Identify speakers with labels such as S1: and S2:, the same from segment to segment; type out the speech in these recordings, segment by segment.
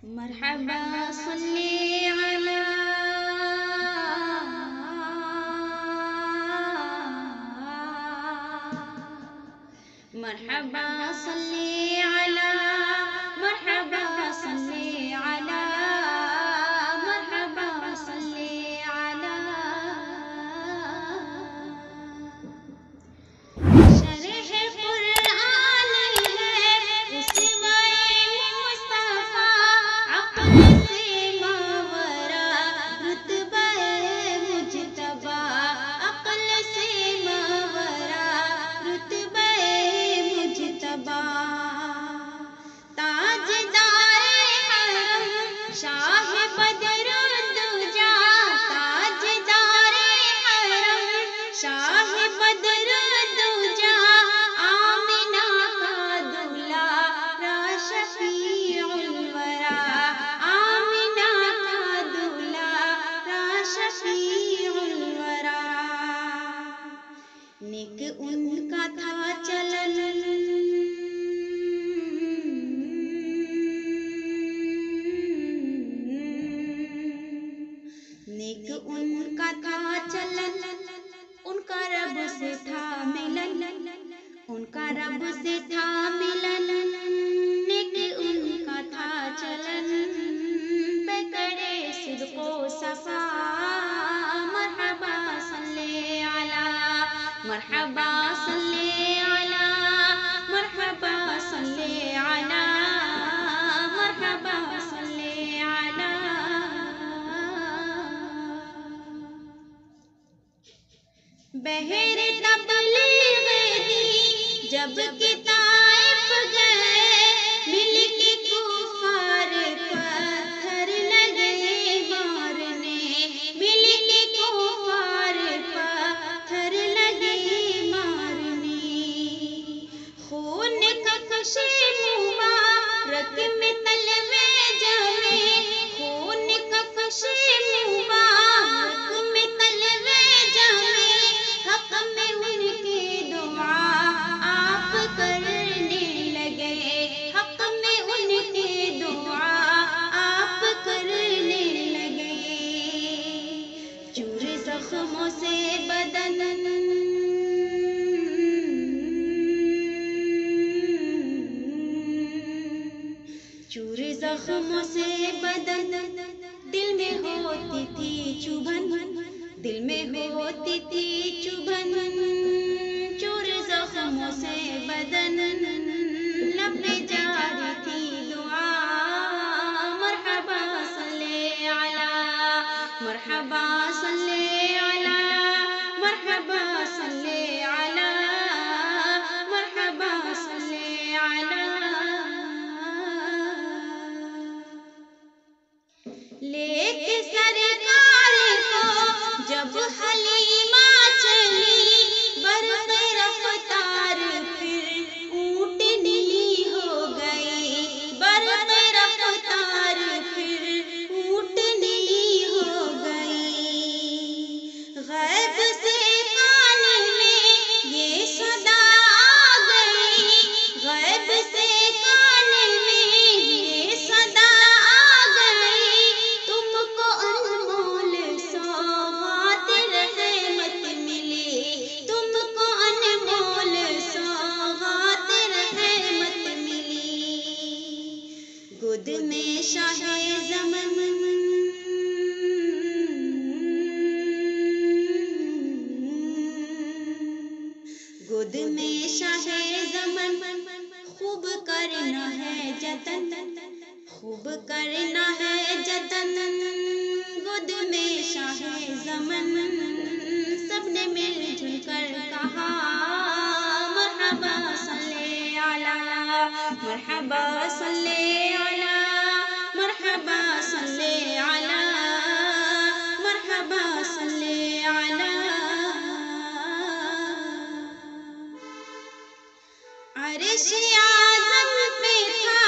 S1: مرحبا صلی علی مرحبا صلی علی مرحبا صلی علی مرحبا صلی علی شرح قرآن ہے اسوۂ مصطفیٰ عقل سے ماورا رتبہ مجتبی عقل سے ماورا رتبہ مجتبی تاجدار حرم شاہ بدر الدجا تاجدار حرم شاہ بدر الدجا آمنہ کا دلہا را شفیع الورا آمنہ کا دلہا را شفیع الورا نیک ان کا تھا چلن نیک ان کا تھا چلن ان کا رب سے تھا ملن ان کا رب سے تھا ملن نیک ان کا تھا چلن بے کرے صدق و صفا مرحبا صلی علی مرحبا صلی علی مرحبا صلی علی مرحبا صلی علی بہر تبلیغ دی جب کہ طائف گئے مل کے کفار پتھر لگے مارنے مل کے کفار پتھر لگے مارنے خون کا کشی مبارک میں تلوے جمے خون کا کشی مبارک میں تلوے جمے حق میں ان کی دعا آپ کرنے لگے حق میں ان کی دعا آپ کرنے لگے چور زخموں سے بدن چور زخموں سے بدن دل میں ہوتی تھی چبھن دل میں ہوتی تھی چبھن چور زخموں سے بدن لب میں جاری تھی دعا مرحبا صلی علی مرحبا صلی علی مرحبا صلی علی مرحبا صلی علی لے کے سرکار کو جب حلیمہ چلی برق رفتار پھر اونٹنی ہو گئی برق رفتار پھر اونٹنی ہو گئی غیب سے کان میں یہ صدا آ گئی غیب سے کان میں یہ صدا آ گئی تم کو انمول سوغات رحمت ملی تم کو انمول سوغات رحمت ملی گود میں شاہ زمن گود میں شاہ زمن خوب کرنا ہے جتن خوب کرنا ہے جتن گود میں شاہ زمن سب نے مل جل کر کہا مرحبا صلی علی مرحبا صلی علی مرحبا صلی علی مرحبا صلی علی عرش اعظم پہ تھا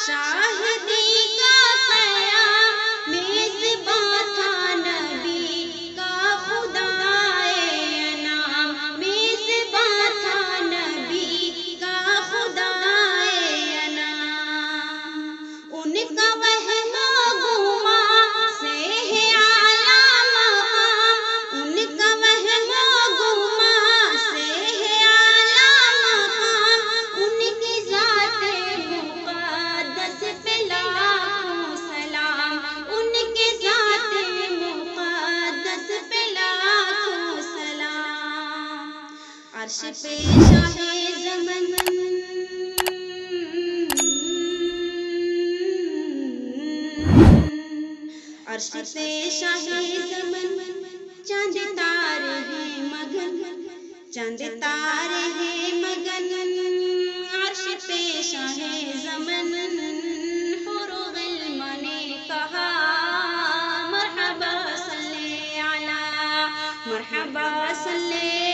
S1: شاہدی کا قیام میزباں تھا نبی کا خدائے انام میزباں تھا نبی کا خدائے انام ان کا وہ عرش پہ شاہ زمن، چاند تارے ہیں مگن، چاند تارے ہیں مگن، عرش پہ شاہ زمن، حور و غلمان نے کہا مرحبا صلی علی، مرحبا صلی